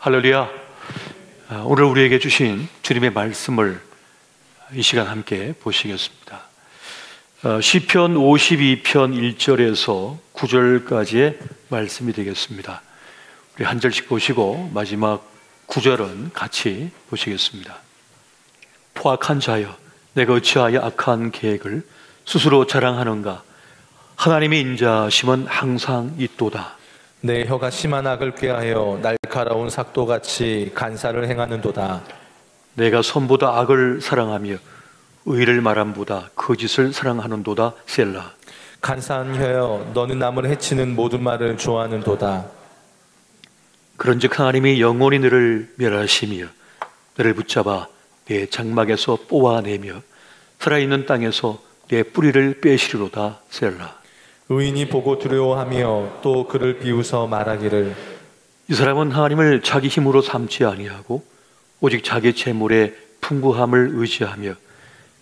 할렐루야. 오늘 우리에게 주신 주님의 말씀을 이 시간 함께 보시겠습니다. 시편 52편 1절에서 9절까지의 말씀이 되겠습니다. 우리 한 절씩 보시고 마지막 9절은 같이 보시겠습니다. 포악한 자여, 내가 어찌하여 악한 계획을 스스로 자랑하는가? 하나님의 인자심은 항상 있도다. 내 혀가 심한 악을 꾀하여 날카로운 삭도같이 간사를 행하는도다. 내가 선보다 악을 사랑하며 의를 말함보다 거짓을 사랑하는도다. 셀라. 간사한 혀여, 너는 남을 해치는 모든 말을 좋아하는도다. 그런즉 하나님이 영원히 너를 멸하시며 너를 붙잡아 내 장막에서 뽑아내며 살아있는 땅에서 내 뿌리를 빼시리로다. 셀라. 의인이 보고 두려워하며 또 그를 비웃어 말하기를, 이 사람은 하나님을 자기 힘으로 삼지 아니하고 오직 자기 재물의 풍부함을 의지하며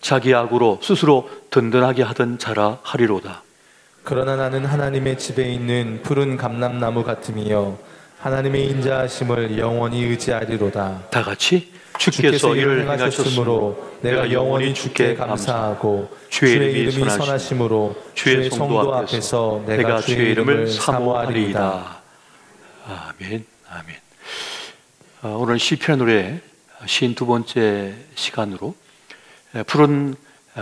자기 악으로 스스로 든든하게 하던 자라 하리로다. 그러나 나는 하나님의 집에 있는 푸른 감람나무 같으며 하나님의 인자하심을 영원히 의지하리로다. 다 같이 주께서 이를 행하셨으므로 내가 영원히 주께 감사하고 주의 이름이 선하심으로 주의 성도 앞에서 내가 주의 이름을 사모하리이다. 아멘. 아멘. 오늘 시편 노래 52번째 시간으로 푸른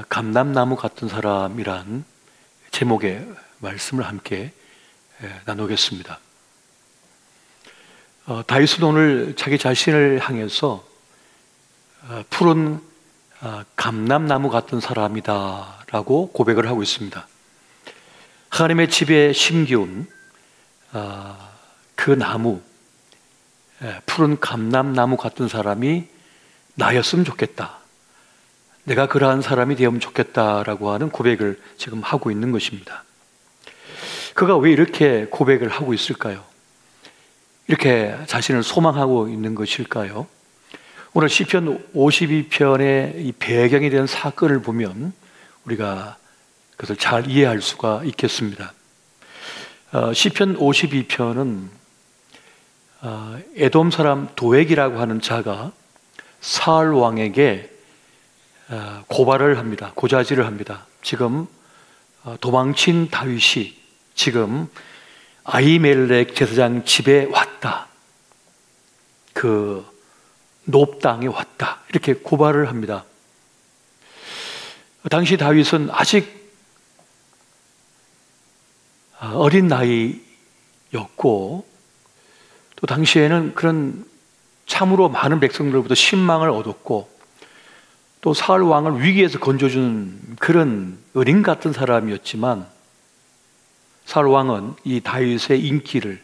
감람나무 같은 사람이란 제목의 말씀을 함께 나누겠습니다. 다윗은 오늘 자기 자신을 향해서 푸른 감람나무 같은 사람이다 라고 고백을 하고 있습니다. 하나님의 집에 심기운 그 나무, 푸른 감람나무 같은 사람이 나였으면 좋겠다, 내가 그러한 사람이 되면 좋겠다라고 하는 고백을 지금 하고 있는 것입니다. 그가 왜 이렇게 고백을 하고 있을까요? 이렇게 자신을 소망하고 있는 것일까요? 오늘 시편 52편의 이 배경에 대한 사건을 보면 우리가 그것을 잘 이해할 수가 있겠습니다. 시편 52편은 에돔 사람 도액이라고 하는 자가 사울 왕에게 고발을 합니다. 고자질을 합니다. 지금 도망친 다윗이 지금 아히멜렉 제사장 집에 왔다, 그 놉 땅에 왔다, 이렇게 고발을 합니다. 당시 다윗은 아직 어린 나이였고 또 당시에는 그런 참으로 많은 백성들로부터 신망을 얻었고 또 사울 왕을 위기에서 건져준 그런 은인 같은 사람이었지만 사울 왕은 이 다윗의 인기를,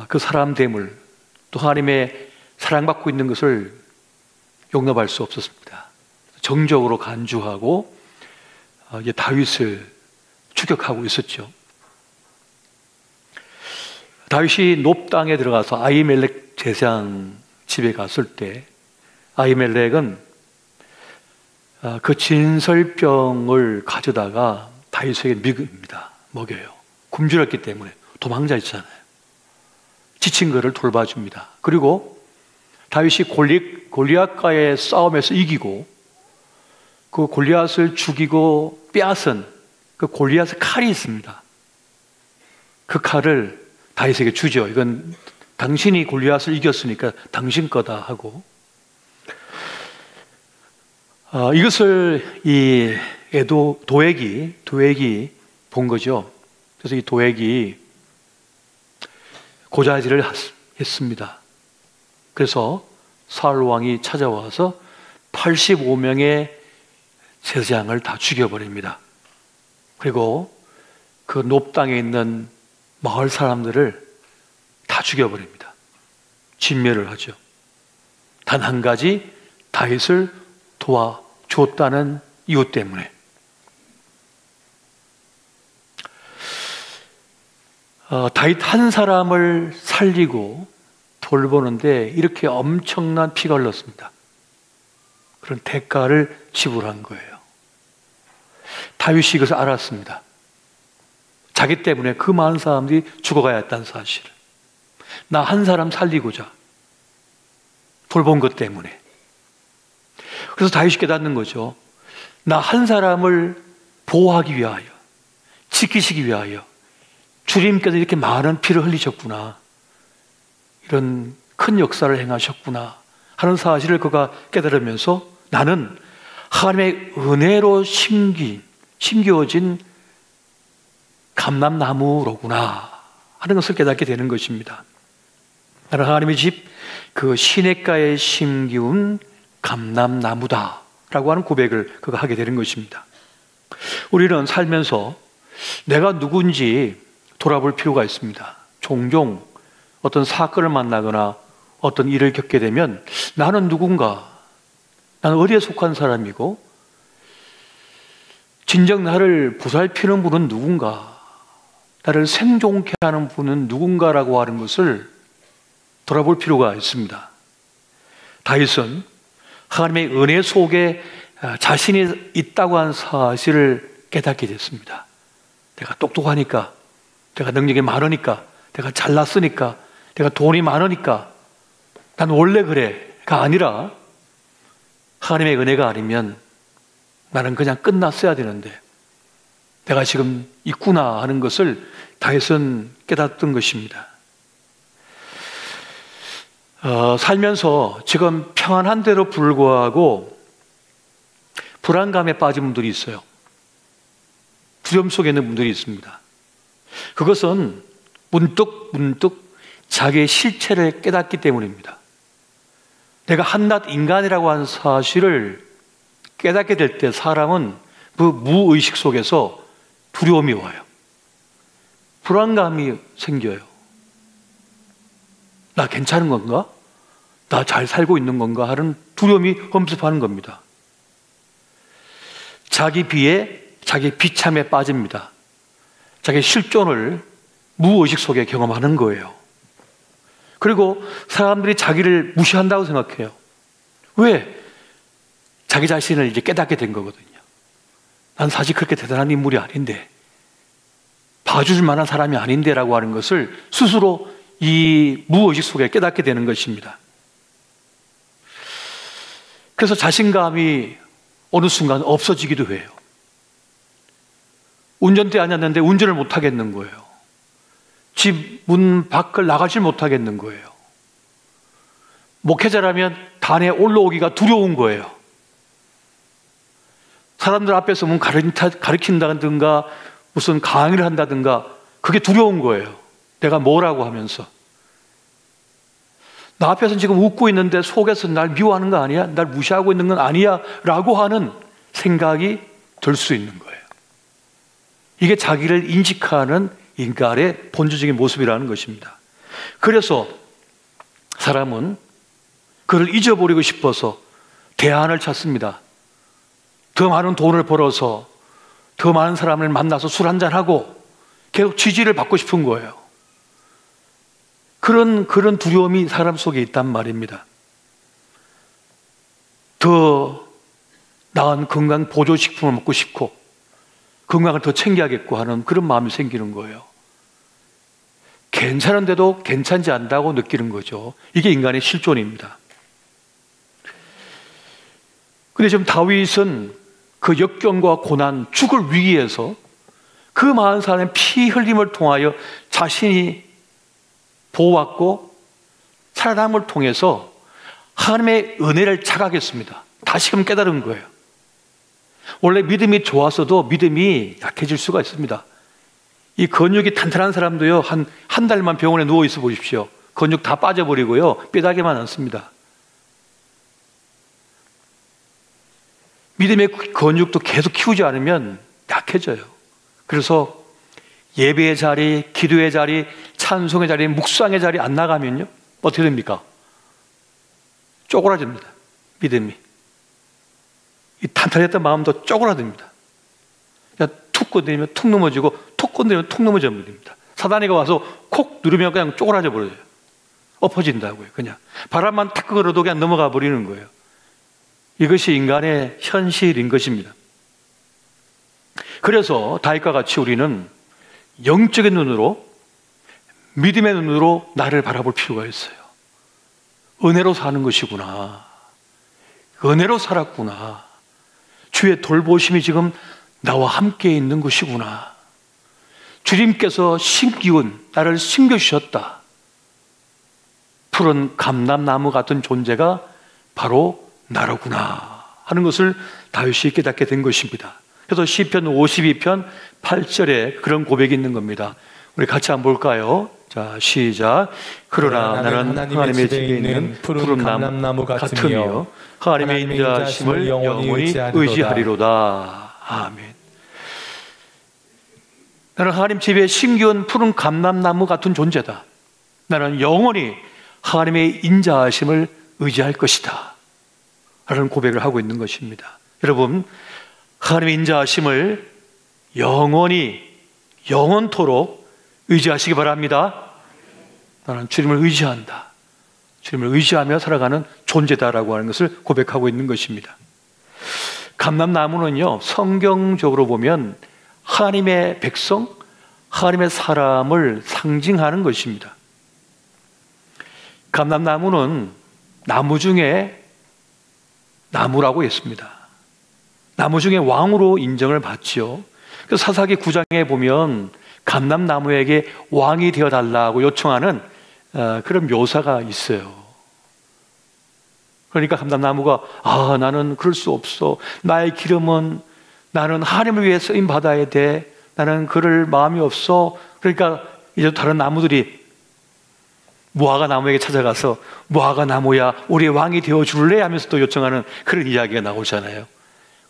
그 사람됨을, 또 하나님의 사랑받고 있는 것을 용납할 수 없었습니다. 정적으로 간주하고 다윗을 추격하고 있었죠. 다윗이 놉 땅에 들어가서 아히멜렉 제사장 집에 갔을 때 아히멜렉은 그 진설병을 가져다가 다윗에게 먹여요. 굶주렸기 때문에 도망자 있잖아요. 지친 그를 돌봐줍니다. 그리고 다윗이 골리앗과의 싸움에서 이기고 그 골리앗을 죽이고 빼앗은 그 골리앗의 칼이 있습니다. 그 칼을 다윗에게 주죠. 이건 당신이 골리앗을 이겼으니까 당신 거다 하고, 이것을 이 도액이 본 거죠. 그래서 이 도액이 고자질을 했습니다. 그래서 사울 왕이 찾아와서 85명의 제사장을 다 죽여버립니다. 그리고 그 놉 땅에 있는 마을 사람들을 다 죽여버립니다. 진멸을 하죠. 단 한 가지, 다윗을 도와줬다는 이유 때문에. 다윗 한 사람을 살리고 돌보는데 이렇게 엄청난 피가 흘렀습니다. 그런 대가를 지불한 거예요. 다윗이 이것을 알았습니다. 자기 때문에 그 많은 사람들이 죽어가야 했다는 사실을. 나 한 사람 살리고자 돌본 것 때문에. 그래서 다윗이 깨닫는 거죠. 나 한 사람을 보호하기 위하여, 지키시기 위하여 주님께서 이렇게 많은 피를 흘리셨구나, 이런 큰 역사를 행하셨구나 하는 사실을 그가 깨달으면서 나는 하나님의 은혜로 심겨진 감람나무로구나 하는 것을 깨닫게 되는 것입니다. 나는 하나님의 집 그 시냇가에 심기운 감람나무다 라고 하는 고백을 그가 하게 되는 것입니다. 우리는 살면서 내가 누군지 돌아볼 필요가 있습니다. 종종 어떤 사건을 만나거나 어떤 일을 겪게 되면 나는 누군가, 나는 어디에 속한 사람이고 진정 나를 보살피는 분은 누군가, 나를 생존케 하는 분은 누군가라고 하는 것을 돌아볼 필요가 있습니다. 다윗은 하나님의 은혜 속에 자신이 있다고 하는 사실을 깨닫게 됐습니다. 내가 똑똑하니까, 내가 능력이 많으니까, 내가 잘났으니까, 내가 돈이 많으니까 난 원래 그래가 아니라 하나님의 은혜가 아니면 나는 그냥 끝났어야 되는데 내가 지금 있구나 하는 것을 다윗은 깨닫던 것입니다. 살면서 지금 평안한데도 불구하고 불안감에 빠진 분들이 있어요. 두려움 속에 있는 분들이 있습니다. 그것은 문득 자기의 실체를 깨닫기 때문입니다. 내가 한낱 인간이라고 하는 사실을 깨닫게 될 때 사람은 그 무의식 속에서 두려움이 와요. 불안감이 생겨요. 나 괜찮은 건가? 나 잘 살고 있는 건가? 하는 두려움이 험습하는 겁니다. 자기 비에, 자기 비참에 빠집니다. 자기 실존을 무의식 속에 경험하는 거예요. 그리고 사람들이 자기를 무시한다고 생각해요. 왜? 자기 자신을 이제 깨닫게 된 거거든요. 난 사실 그렇게 대단한 인물이 아닌데, 봐줄 만한 사람이 아닌데 라고 하는 것을 스스로 이 무의식 속에 깨닫게 되는 것입니다. 그래서 자신감이 어느 순간 없어지기도 해요. 운전대 앉았는데 운전을 못 하겠는 거예요. 집 문 밖을 나가질 못하겠는 거예요. 목회자라면 단에 올라오기가 두려운 거예요. 사람들 앞에서 문 가르친다든가 무슨 강의를 한다든가 그게 두려운 거예요. 내가 뭐라고 하면서. 나 앞에서는 지금 웃고 있는데 속에서 날 미워하는 거 아니야? 날 무시하고 있는 건 아니야? 라고 하는 생각이 들 수 있는 거예요. 이게 자기를 인식하는 인간의 본질적인 모습이라는 것입니다. 그래서 사람은 그를 잊어버리고 싶어서 대안을 찾습니다. 더 많은 돈을 벌어서 더 많은 사람을 만나서 술 한잔하고 계속 지지를 받고 싶은 거예요. 그런 두려움이 사람 속에 있단 말입니다. 더 나은 건강 보조식품을 먹고 싶고 건강을 더 챙겨야겠고 하는 그런 마음이 생기는 거예요. 괜찮은데도 괜찮지 않다고 느끼는 거죠. 이게 인간의 실존입니다. 근데 지금 다윗은 그 역경과 고난, 죽을 위기에서 그 많은 사람의 피 흘림을 통하여 자신이 보호받고 살아남을 통해서 하나님의 은혜를 자각했습니다. 다시금 깨달은 거예요. 원래 믿음이 좋아서도 믿음이 약해질 수가 있습니다. 이 근육이 탄탄한 사람도요, 한 달만 병원에 누워 있어 보십시오. 근육 다 빠져버리고요, 뼈다귀만 남습니다. 믿음의 근육도 계속 키우지 않으면 약해져요. 그래서 예배의 자리, 기도의 자리, 찬송의 자리, 묵상의 자리 안 나가면요, 어떻게 됩니까? 쪼그라집니다. 믿음이. 이 탄탄했던 마음도 쪼그라듭니다. 그냥 툭 건드리면 툭 넘어지고, 툭 건드리면 툭 넘어져 버립니다. 사단이가 와서 콕 누르면 그냥 쪼그라져 버려요. 엎어진다고요. 그냥 바람만 탁 걸어도 그냥 넘어가 버리는 거예요. 이것이 인간의 현실인 것입니다. 그래서 다윗과 같이 우리는 영적인 눈으로, 믿음의 눈으로 나를 바라볼 필요가 있어요. 은혜로 사는 것이구나. 은혜로 살았구나. 주의 돌보심이 지금 나와 함께 있는 것이구나. 주님께서 심기운 나를 심겨주셨다. 푸른 감람나무 같은 존재가 바로 나로구나 하는 것을 다윗이 깨닫게 된 것입니다. 그래서 시편 52편 8절에 그런 고백이 있는 겁니다. 우리 같이 한번 볼까요? 자, 시작. 그러나 나는 하나님의 집에 있는 푸른 감람나무 같으며 하나님의 인자하심을 영원히 의지하리로다. 아멘. 나는 하나님 집에 심기운 푸른 감람나무 같은 존재다. 나는 영원히 하나님의 인자하심을 의지할 것이다 라는 고백을 하고 있는 것입니다. 여러분, 하나님의 인자하심을 영원히 영원토록 의지하시기 바랍니다. 나는 주님을 의지한다. 주님을 의지하며 살아가는 존재다라고 하는 것을 고백하고 있는 것입니다. 감람나무는요, 성경적으로 보면 하나님의 백성, 하나님의 사람을 상징하는 것입니다. 감람나무는 나무 중에 나무라고 했습니다. 나무 중에 왕으로 인정을 받지요. 그래서 사사기 9장에 보면 감람나무에게 왕이 되어달라고 요청하는 그런 묘사가 있어요. 그러니까 감람나무가 나는 그럴 수 없어. 나의 기름은 나는 하나님을 위해 쓰임 받아야 돼. 나는 그럴 마음이 없어. 그러니까 이제 다른 나무들이 무화과 나무에게 찾아가서 무화과 나무야 우리의 왕이 되어줄래? 하면서 또 요청하는 그런 이야기가 나오잖아요.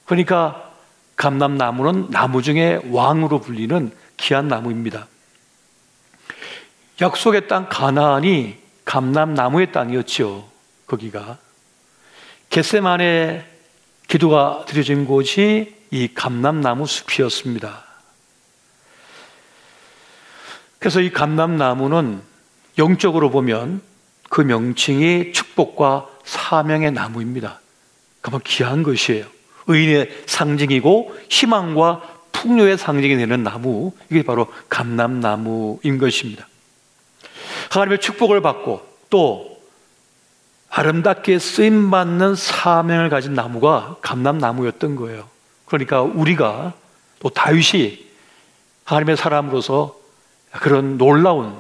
그러니까 감람나무는 나무 중에 왕으로 불리는 귀한 나무입니다. 약속의 땅 가나안이 감람나무의 땅이었죠. 거기가 겟세마네 기도가 드려진 곳이 이 감람나무 숲이었습니다. 그래서 이 감람나무는 영적으로 보면 그 명칭이 축복과 사명의 나무입니다. 그만 귀한 것이에요. 의인의 상징이고 희망과 풍요의 상징이 되는 나무, 이게 바로 감람나무인 것입니다. 하나님의 축복을 받고 또 아름답게 쓰임받는 사명을 가진 나무가 감람나무였던 거예요. 그러니까 우리가 또 다윗이 하나님의 사람으로서 그런 놀라운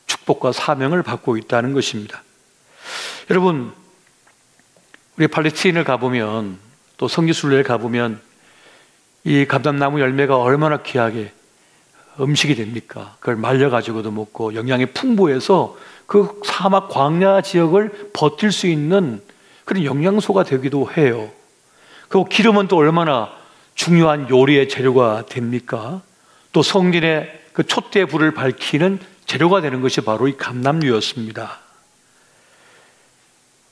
축복과 사명을 받고 있다는 것입니다. 여러분, 우리 팔레스틴을 가보면 또 성지순례를 가보면 이 감람나무 열매가 얼마나 귀하게 음식이 됩니까? 그걸 말려가지고도 먹고 영양이 풍부해서 그 사막 광야 지역을 버틸 수 있는 그런 영양소가 되기도 해요. 그리고 기름은 또 얼마나 중요한 요리의 재료가 됩니까? 또 성전의 그 촛대의 불을 밝히는 재료가 되는 것이 바로 이 감람류였습니다.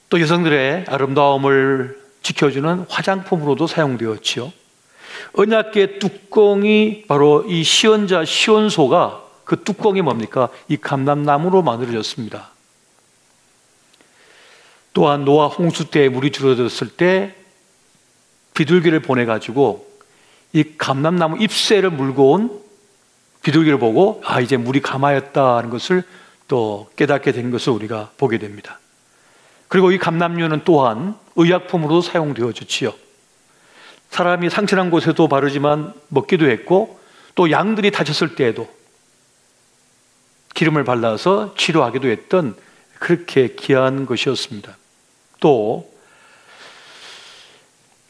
또 여성들의 아름다움을 지켜주는 화장품으로도 사용되었지요. 언약궤 뚜껑이 바로 이 시언자 시온소가 그 뚜껑이 뭡니까? 이 감람나무로 만들어졌습니다. 또한 노아 홍수 때 물이 줄어들었을 때 비둘기를 보내가지고 이 감람나무 잎새를 물고 온 비둘기를 보고 이제 물이 감하였다는 것을 또 깨닫게 된 것을 우리가 보게 됩니다. 그리고 이 감람류는 또한 의약품으로 사용되어졌지요. 사람이 상처난 곳에도 바르지만 먹기도 했고 또 양들이 다쳤을 때에도 기름을 발라서 치료하기도 했던 그렇게 귀한 것이었습니다. 또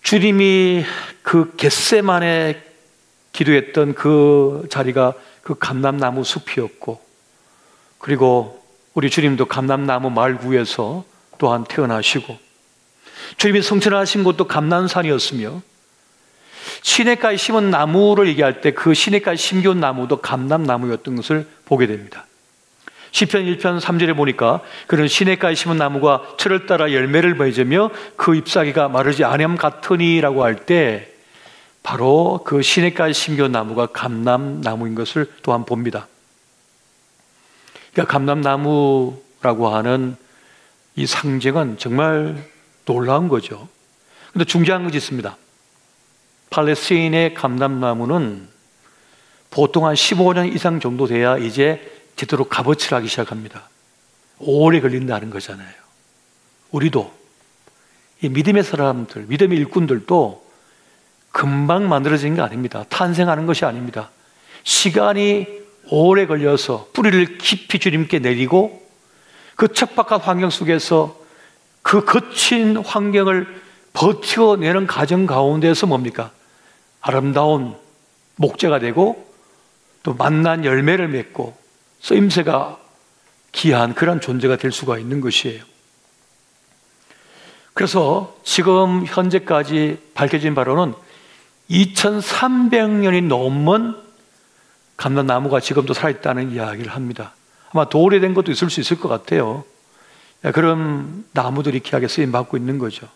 주님이 그 겟세마네 기도했던 그 자리가 그 감람나무 숲이었고, 그리고 우리 주님도 감람나무 말구에서 또한 태어나시고, 주님이 성천하신 곳도 감람산이었으며, 시냇가에 심은 나무를 얘기할 때 그 시냇가에 심겨온 나무도 감람나무였던 것을 보게 됩니다. 시편 1편 3절에 보니까 그런 시냇가에 심은 나무가 철을 따라 열매를 맺으며 그 잎사귀가 마르지 아니함 같으니라고 할 때 바로 그 시냇가에 심겨온 나무가 감람나무인 것을 또한 봅니다. 그러니까 감람나무라고 하는 이 상징은 정말 놀라운 거죠. 그런데 중요한 것이 있습니다. 팔레스타인의 감람나무는 보통 한 15년 이상 정도 돼야 이제 제대로 값어치를 하기 시작합니다. 오래 걸린다는 거잖아요. 우리도 이 믿음의 사람들, 믿음의 일꾼들도 금방 만들어진 게 아닙니다. 탄생하는 것이 아닙니다. 시간이 오래 걸려서 뿌리를 깊이 주님께 내리고 그 척박한 환경 속에서 그 거친 환경을 버텨내는 과정 가운데서 뭡니까? 아름다운 목재가 되고 또 만난 열매를 맺고 쓰임새가 귀한 그런 존재가 될 수가 있는 것이에요. 그래서 지금 현재까지 밝혀진 바로는 2300년이 넘은 감람나무가 지금도 살아있다는 이야기를 합니다. 아마 더 오래된 것도 있을 수 있을 것 같아요. 그런 나무들이 귀하게 쓰임받고 있는 거죠.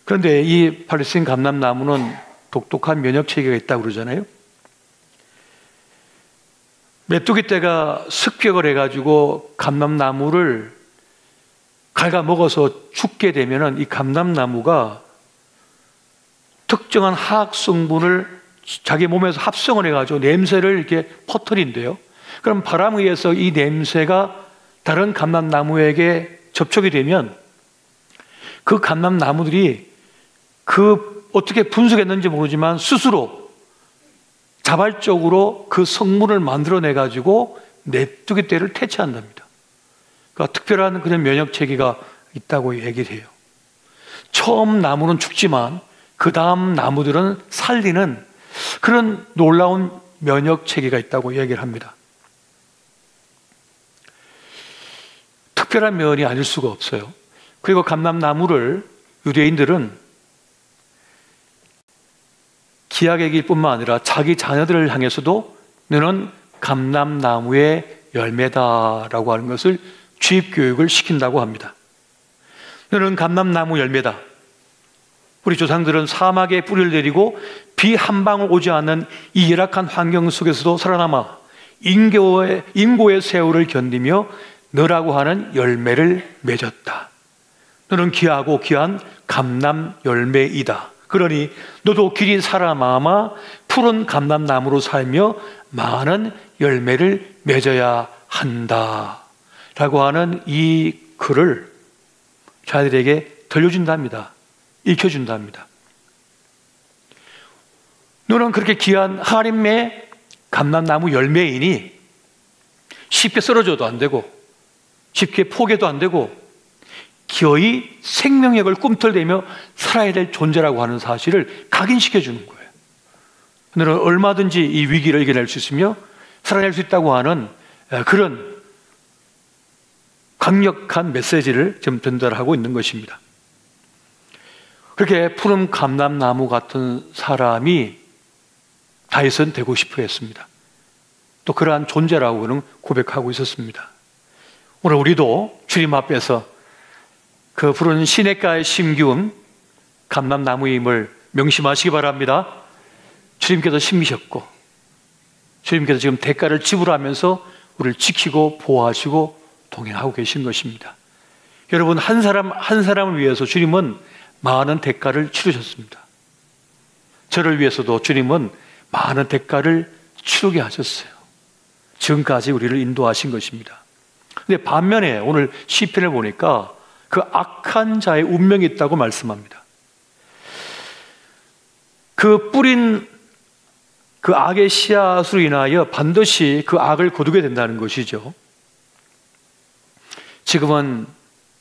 그런데 이 팔레스틴 감람나무는 독특한 면역체계가 있다고 그러잖아요. 메뚜기 떼가 습격을 해가지고 감람나무를 갉아먹어서 죽게 되면은 이 감람나무가 특정한 화학 성분을 자기 몸에서 합성을 해가지고 냄새를 이렇게 퍼뜨린대요. 그럼 바람에 의해서 이 냄새가 다른 감람나무에게 접촉이 되면 그 감람나무들이 어떻게 분석했는지 모르지만 스스로 자발적으로 그 성분을 만들어내가지고 메뚜기 떼를 퇴치한답니다. 그러니까 특별한 그런 면역 체계가 있다고 얘기를 해요. 처음 나무는 죽지만 그 다음 나무들은 살리는 그런 놀라운 면역 체계가 있다고 얘기를 합니다. 특별한 면이 아닐 수가 없어요. 그리고 감람나무를 유대인들은 기약의 뿐만 아니라 자기 자녀들을 향해서도 너는 감람나무의 열매다라고 하는 것을 주입교육을 시킨다고 합니다. 너는 감람나무 열매다. 우리 조상들은 사막에 뿌리를 내리고 비 한 방울 오지 않는 이 열악한 환경 속에서도 살아남아 인고의 세월을 견디며 너라고 하는 열매를 맺었다. 너는 귀하고 귀한 감람 열매이다. 그러니 너도 길이 살아남아 푸른 감람나무로 살며 많은 열매를 맺어야 한다 라고 하는 이 글을 자녀들에게 들려준답니다. 읽혀준답니다. 너는 그렇게 귀한 하나님의 감람나무 열매이니 쉽게 쓰러져도 안 되고 쉽게 포기도 안 되고 기어이 생명력을 꿈틀대며 살아야 될 존재라고 하는 사실을 각인시켜 주는 거예요. 너는 얼마든지 이 위기를 이겨낼 수 있으며 살아낼 수 있다고 하는 그런 강력한 메시지를 지금 전달하고 있는 것입니다. 그렇게 푸른 감람나무 같은 사람이 다윗은 되고 싶어 했습니다. 또 그러한 존재라고는 고백하고 있었습니다. 오늘 우리도 주님 앞에서 그 푸른 시냇가에 심기운 감람나무임을 명심하시기 바랍니다. 주님께서 심으셨고 주님께서 지금 대가를 지불하면서 우리를 지키고 보호하시고 동행하고 계신 것입니다. 여러분, 한 사람 한 사람을 위해서 주님은 많은 대가를 치르셨습니다. 저를 위해서도 주님은 많은 대가를 치르게 하셨어요. 지금까지 우리를 인도하신 것입니다. 근데 반면에 오늘 시편을 보니까 그 악한 자의 운명이 있다고 말씀합니다. 그 뿌린 그 악의 씨앗으로 인하여 반드시 그 악을 거두게 된다는 것이죠. 지금은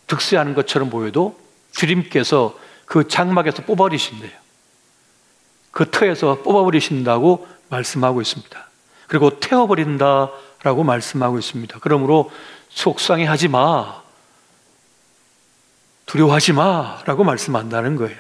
득세하는 것처럼 보여도 주님께서 그 장막에서 뽑아버리신대요. 그 터에서 뽑아버리신다고 말씀하고 있습니다. 그리고 태워버린다라고 말씀하고 있습니다. 그러므로 속상해하지 마, 두려워하지 마라고 말씀한다는 거예요.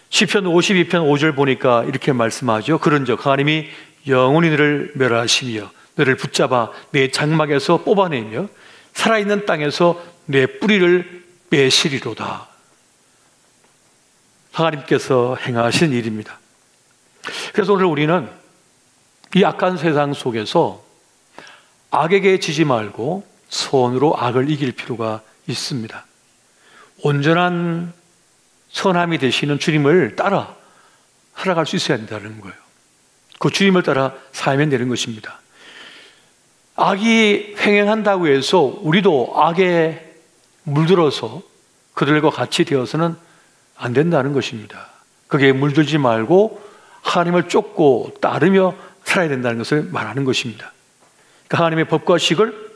시편 52편 5절 보니까 이렇게 말씀하죠. 그런즉 하나님이 영원히 너를 멸하시며 너를 붙잡아 내 장막에서 뽑아내며 살아있는 땅에서 내 뿌리를 빼시리로다. 하나님께서 행하신 일입니다. 그래서 오늘 우리는 이 악한 세상 속에서 악에게 지지 말고 선으로 악을 이길 필요가 있습니다. 온전한 선함이 되시는 주님을 따라 살아갈 수 있어야 된다는 거예요. 그 주님을 따라 살면 되는 것입니다. 악이 횡행한다고 해서 우리도 악에 물들어서 그들과 같이 되어서는 안 된다는 것입니다. 거기에 물들지 말고 하나님을 쫓고 따르며 살아야 된다는 것을 말하는 것입니다. 그러니까 하나님의 법과 식을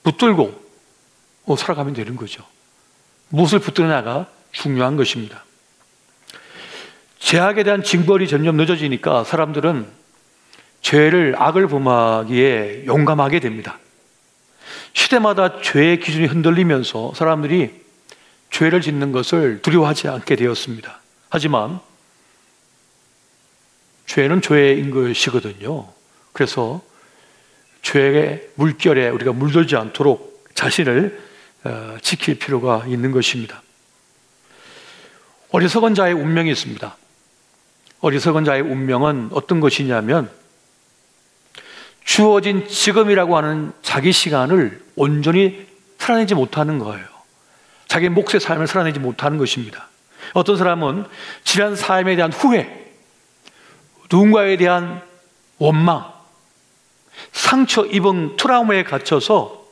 붙들고 살아가면 되는 거죠. 무엇을 붙들느냐가 중요한 것입니다. 죄악에 대한 징벌이 점점 늦어지니까 사람들은 죄를, 악을 범하기에 용감하게 됩니다. 시대마다 죄의 기준이 흔들리면서 사람들이 죄를 짓는 것을 두려워하지 않게 되었습니다. 하지만 죄는 죄인 것이거든요. 그래서 죄의 물결에 우리가 물들지 않도록 자신을 지킬 필요가 있는 것입니다. 어리석은 자의 운명이 있습니다. 어리석은 자의 운명은 어떤 것이냐면 주어진 지금이라고 하는 자기 시간을 온전히 살아내지 못하는 거예요. 자기 몫의 삶을 살아내지 못하는 것입니다. 어떤 사람은 지난 삶에 대한 후회, 누군가에 대한 원망, 상처 입은 트라우마에 갇혀서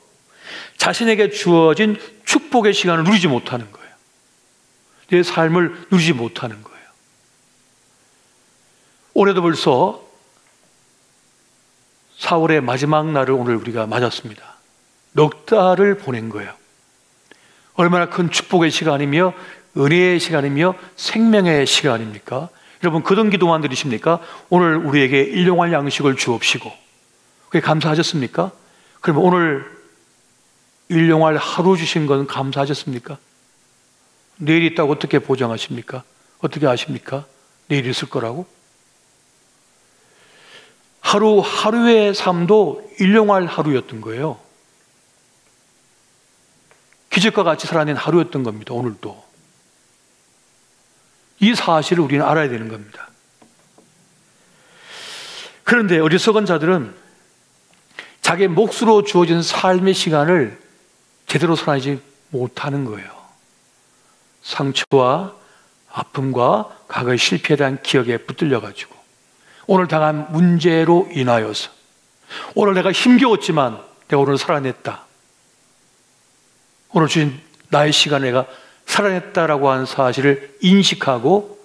자신에게 주어진 축복의 시간을 누리지 못하는 거예요. 내 삶을 누리지 못하는 거예요. 올해도 벌써 4월의 마지막 날을 오늘 우리가 맞았습니다. 넉 달을 보낸 거예요. 얼마나 큰 축복의 시간이며 은혜의 시간이며 생명의 시간입니까? 여러분, 그런 기도만 드리십니까? 오늘 우리에게 일용할 양식을 주옵시고, 그게 감사하셨습니까? 그러면 오늘 일용할 하루 주신 건 감사하셨습니까? 내일 있다고 어떻게 보장하십니까? 어떻게 아십니까? 내일 있을 거라고? 하루하루의 삶도 일용할 하루였던 거예요. 기적과 같이 살아낸 하루였던 겁니다. 오늘도. 이 사실을 우리는 알아야 되는 겁니다. 그런데 어리석은 자들은 자기의 몫으로 주어진 삶의 시간을 제대로 살아내지 못하는 거예요. 상처와 아픔과 과거의 실패에 대한 기억에 붙들려가지고 오늘 당한 문제로 인하여서 오늘 내가 힘겨웠지만 내가 오늘 살아냈다. 오늘 주신 나의 시간을 내가 살아냈다라고 하는 사실을 인식하고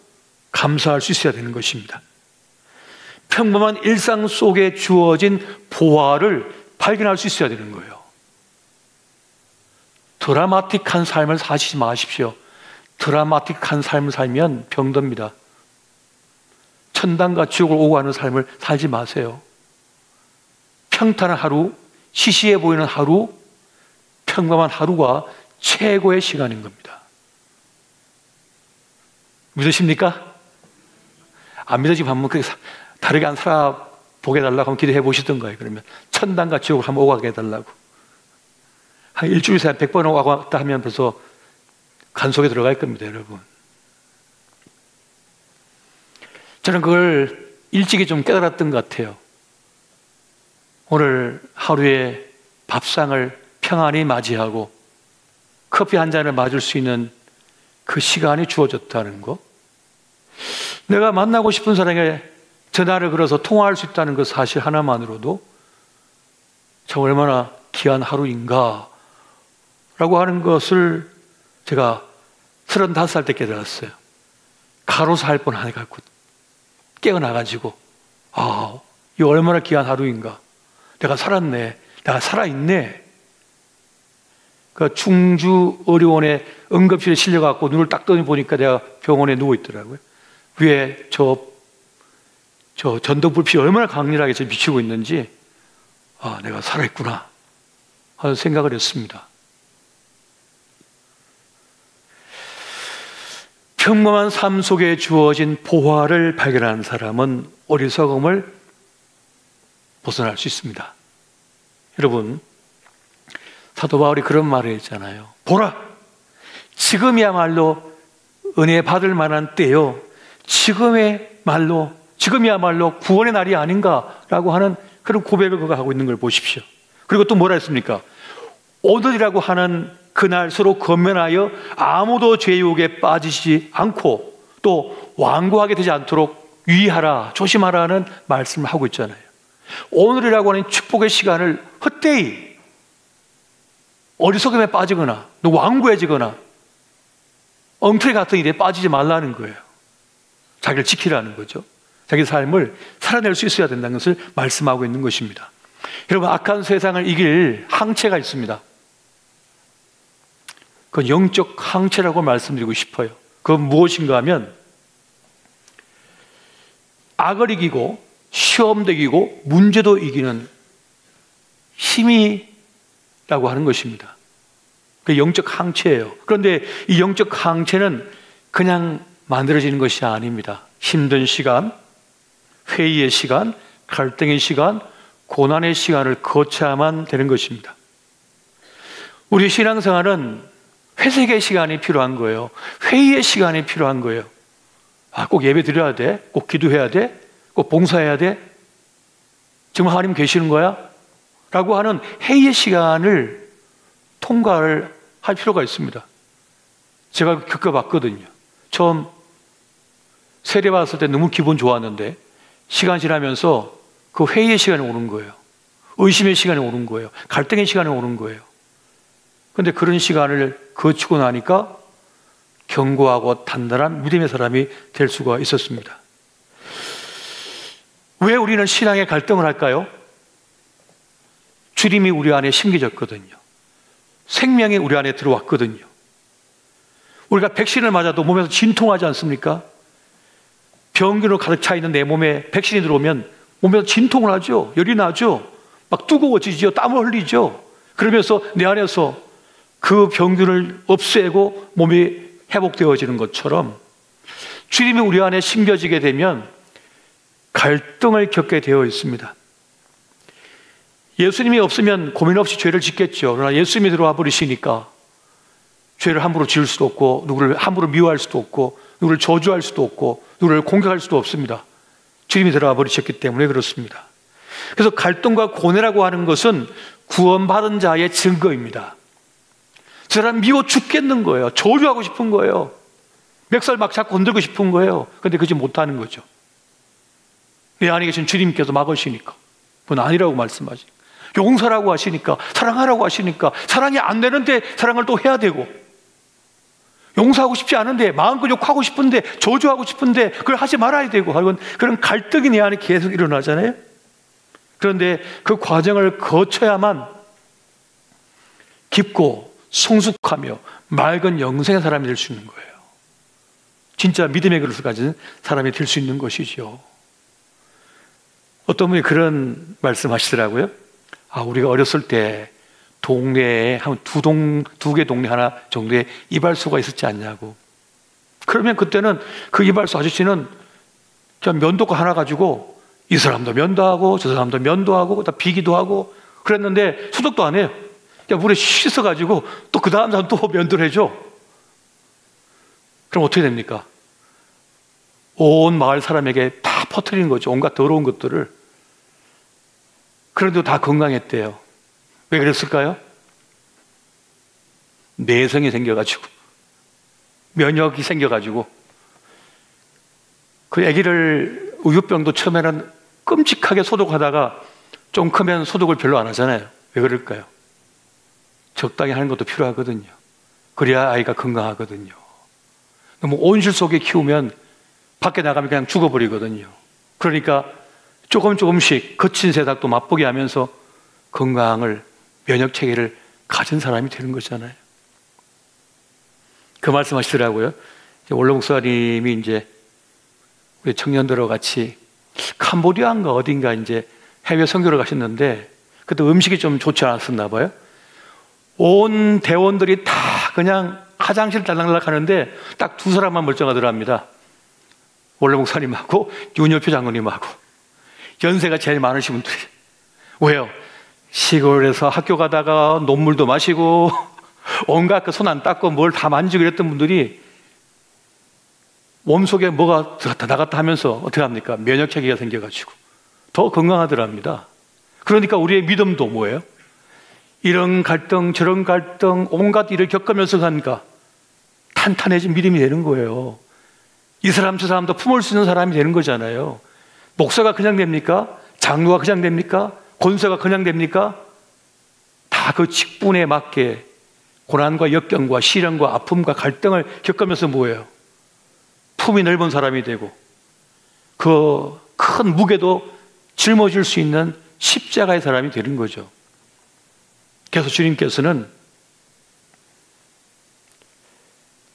감사할 수 있어야 되는 것입니다. 평범한 일상 속에 주어진 보화를 발견할 수 있어야 되는 거예요. 드라마틱한 삶을 사시지 마십시오. 드라마틱한 삶을 살면 병듭니다. 천당과 지옥을 오고 가는 삶을 살지 마세요. 평탄한 하루, 시시해 보이는 하루, 평범한 하루가 최고의 시간인 겁니다. 믿으십니까? 안 믿어지면 한번 다르게 안 살아보게 해달라고 한번 기도해 보시던가요. 그러면 천당과 지옥을 한번 오고 가게 해달라고. 한 일주일 사이에 100번 오고 왔다 하면 벌써 간 속에 들어갈 겁니다, 여러분. 저는 그걸 일찍이 좀 깨달았던 것 같아요. 오늘 하루에 밥상을 평안히 맞이하고 커피 한 잔을 맞을 수 있는 그 시간이 주어졌다는 거. 내가 만나고 싶은 사람에게 전화를 걸어서 통화할 수 있다는 그 사실 하나만으로도 참 얼마나 귀한 하루인가 라고 하는 것을 제가 35살 때 깨달았어요. 가로사 할 뻔 해갖고 깨어나가지고 이 얼마나 귀한 하루인가. 내가 살았네. 내가 살아있네. 그 충주 의료원에 응급실에 실려갖고 눈을 딱 떠니 보니까 내가 병원에 누워있더라고요. 위에 저 전등불빛이 얼마나 강렬하게 저 비치고 있는지 내가 살아있구나 하는 생각을 했습니다. 평범한 삶 속에 주어진 보화를 발견하는 사람은 어리석음을 벗어날 수 있습니다. 여러분, 사도 바울이 그런 말을 했잖아요. 보라! 지금이야말로 은혜 받을 만한 때요. 지금이야말로 구원의 날이 아닌가라고 하는 그런 고백을 그가 하고 있는 걸 보십시오. 그리고 또 뭐라 했습니까? 오늘이라고 하는 그날 서로 권면하여 아무도 죄 유혹에 빠지지 않고 또 완고하게 되지 않도록 유의하라, 조심하라는 말씀을 하고 있잖아요. 오늘이라고 하는 축복의 시간을 헛되이 어리석음에 빠지거나 완고해지거나 엉터리 같은 일에 빠지지 말라는 거예요. 자기를 지키라는 거죠. 자기 삶을 살아낼 수 있어야 된다는 것을 말씀하고 있는 것입니다. 여러분, 악한 세상을 이길 항체가 있습니다. 그건 영적 항체라고 말씀드리고 싶어요. 그건 무엇인가 하면 악을 이기고 시험도 이기고 문제도 이기는 힘이라고 하는 것입니다. 그 영적 항체예요. 그런데 이 영적 항체는 그냥 만들어지는 것이 아닙니다. 힘든 시간, 회의의 시간, 갈등의 시간, 고난의 시간을 거쳐야만 되는 것입니다. 우리 신앙생활은 회색의 시간이 필요한 거예요. 회의의 시간이 필요한 거예요. 꼭 예배 드려야 돼? 꼭 기도해야 돼? 꼭 봉사해야 돼? 정말 하나님 계시는 거야? 라고 하는 회의의 시간을 통과를 할 필요가 있습니다. 제가 겪어봤거든요. 처음 세례 받았을 때 너무 기분 좋았는데 시간 지나면서 그 회의의 시간이 오는 거예요. 의심의 시간이 오는 거예요. 갈등의 시간이 오는 거예요. 그런데 그런 시간을 거치고 나니까 견고하고 단단한 믿음의 사람이 될 수가 있었습니다. 왜 우리는 신앙의 갈등을 할까요? 주님이 우리 안에 심겨졌거든요. 생명이 우리 안에 들어왔거든요. 우리가 백신을 맞아도 몸에서 진통하지 않습니까? 병균으로 가득 차 있는 내 몸에 백신이 들어오면 몸에서 진통을 하죠. 열이 나죠. 막 뜨거워지죠. 땀을 흘리죠. 그러면서 내 안에서 그 병균을 없애고 몸이 회복되어지는 것처럼 주님이 우리 안에 심겨지게 되면 갈등을 겪게 되어 있습니다. 예수님이 없으면 고민 없이 죄를 짓겠죠. 그러나 예수님이 들어와 버리시니까 죄를 함부로 지을 수도 없고 누구를 함부로 미워할 수도 없고 누구를 저주할 수도 없고 누구를 공격할 수도 없습니다. 주님이 들어와 버리셨기 때문에 그렇습니다. 그래서 갈등과 고뇌라고 하는 것은 구원받은 자의 증거입니다. 저 사람 미워 죽겠는 거예요. 저주하고 싶은 거예요. 멱살 막 잡고 흔들고 싶은 거예요. 그런데 그러지 못하는 거죠. 내 안에 계신 주님께서 막으시니까. 그건 아니라고 말씀하시니까. 용서라고 하시니까, 사랑하라고 하시니까, 사랑이 안 되는데 사랑을 또 해야 되고, 용서하고 싶지 않은데, 마음껏 욕하고 싶은데, 저주하고 싶은데, 그걸 하지 말아야 되고, 그런 갈등이 내 안에 계속 일어나잖아요. 그런데 그 과정을 거쳐야만 깊고 성숙하며 맑은 영생의 사람이 될 수 있는 거예요. 진짜 믿음의 그릇을 가진 사람이 될 수 있는 것이죠. 어떤 분이 그런 말씀 하시더라고요. 우리가 어렸을 때 동네에 한 두 개 동네 하나 정도의 이발소가 있었지 않냐고. 그러면 그때는 그 이발소 아저씨는 그냥 면도가 하나 가지고 이 사람도 면도하고 저 사람도 면도하고 다 비기도 하고 그랬는데 소독도 안 해요. 그냥 물에 씻어가지고 또 그 다음 사람 또 면도를 해줘. 그럼 어떻게 됩니까? 온 마을 사람에게 다 퍼뜨리는 거죠. 온갖 더러운 것들을. 그런데도 다 건강했대요. 왜 그랬을까요? 내성이 생겨가지고, 면역이 생겨가지고, 그 아기를 우유병도 처음에는 끔찍하게 소독하다가 좀 크면 소독을 별로 안 하잖아요. 왜 그럴까요? 적당히 하는 것도 필요하거든요. 그래야 아이가 건강하거든요. 너무 온실 속에 키우면 밖에 나가면 그냥 죽어버리거든요. 그러니까 조금씩 거친 세상도 맛보게 하면서 건강을, 면역체계를 가진 사람이 되는 거잖아요. 그 말씀 하시더라고요. 원로 목사님이 이제 우리 청년들과 같이 캄보디아인가 어딘가 이제 해외 선교를 가셨는데 그때 음식이 좀 좋지 않았었나 봐요. 온 대원들이 다 그냥 화장실 달랑달랑 하는데 딱 두 사람만 멀쩡하더랍니다. 원로 목사님하고 윤여표 장로님하고. 연세가 제일 많으신 분들이. 왜요? 시골에서 학교 가다가 논물도 마시고 온갖 그 손 안 닦고 뭘 다 만지고 이랬던 분들이 몸속에 뭐가 들어갔다 나갔다 하면서 어떻게 합니까? 면역체계가 생겨가지고 더 건강하더랍니다. 그러니까 우리의 믿음도 뭐예요? 이런 갈등 저런 갈등 온갖 일을 겪으면서 가니까 탄탄해진 믿음이 되는 거예요. 이 사람 저 사람도 품을 수 있는 사람이 되는 거잖아요. 목사가 그냥 됩니까? 장로가 그냥 됩니까? 권사가 그냥 됩니까? 다 그 직분에 맞게 고난과 역경과 시련과 아픔과 갈등을 겪으면서 뭐예요? 품이 넓은 사람이 되고 그 큰 무게도 짊어질 수 있는 십자가의 사람이 되는 거죠. 그래서 주님께서는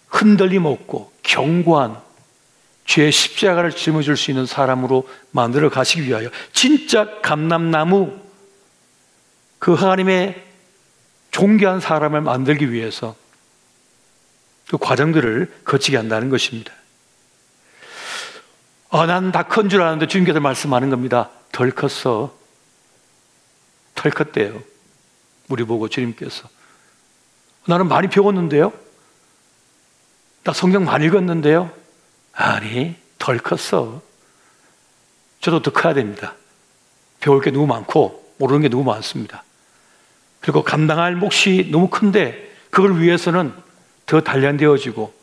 흔들림 없고 견고한 죄의 십자가를 짊어질 수 있는 사람으로 만들어 가시기 위하여 진짜 감람나무, 그 하나님의 존귀한 사람을 만들기 위해서 그 과정들을 거치게 한다는 것입니다. 난 다 큰 줄 아는데 주님께서 말씀하는 겁니다. 덜 컸어. 덜 컸대요. 우리 보고 주님께서. 나는 많이 배웠는데요? 나 성경 많이 읽었는데요? 아니, 덜 컸어. 저도 더 커야 됩니다. 배울 게 너무 많고 모르는 게 너무 많습니다. 그리고 감당할 몫이 너무 큰데 그걸 위해서는 더 단련되어지고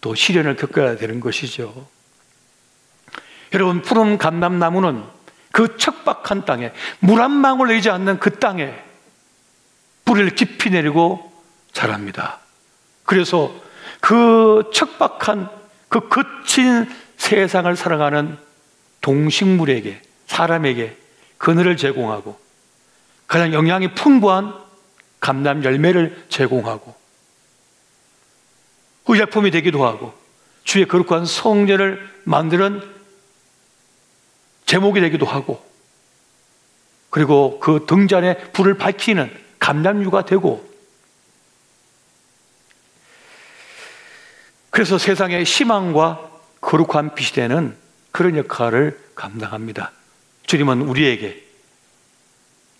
또 시련을 겪어야 되는 것이죠. 여러분, 푸른 감람나무는 그 척박한 땅에, 물 한 방울 내리지 않는 그 땅에 뿌리를 깊이 내리고 자랍니다. 그래서 그 척박한, 그 거친 세상을 살아가는 동식물에게, 사람에게 그늘을 제공하고 가장 영양이 풍부한 감람 열매를 제공하고 의약품이 되기도 하고 주의 거룩한 성전을 만드는 제목이 되기도 하고 그리고 그 등잔에 불을 밝히는 감람류가 되고 그래서 세상의 희망과 거룩한 빛이 되는 그런 역할을 감당합니다. 주님은 우리에게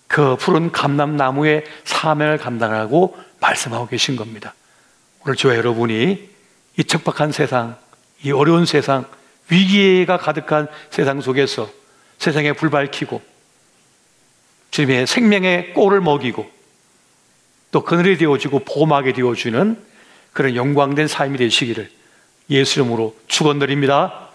그 푸른 감람나무의 사명을 감당하고 말씀하고 계신 겁니다. 오늘 저와 여러분이 이 척박한 세상, 이 어려운 세상, 위기가 가득한 세상 속에서 세상에 불 밝히고 주님의 생명의 꼴을 먹이고 또 그늘이 되어주고 보호막이 되어주는 그런 영광된 삶이 되시기를 예수 이름으로 축원드립니다.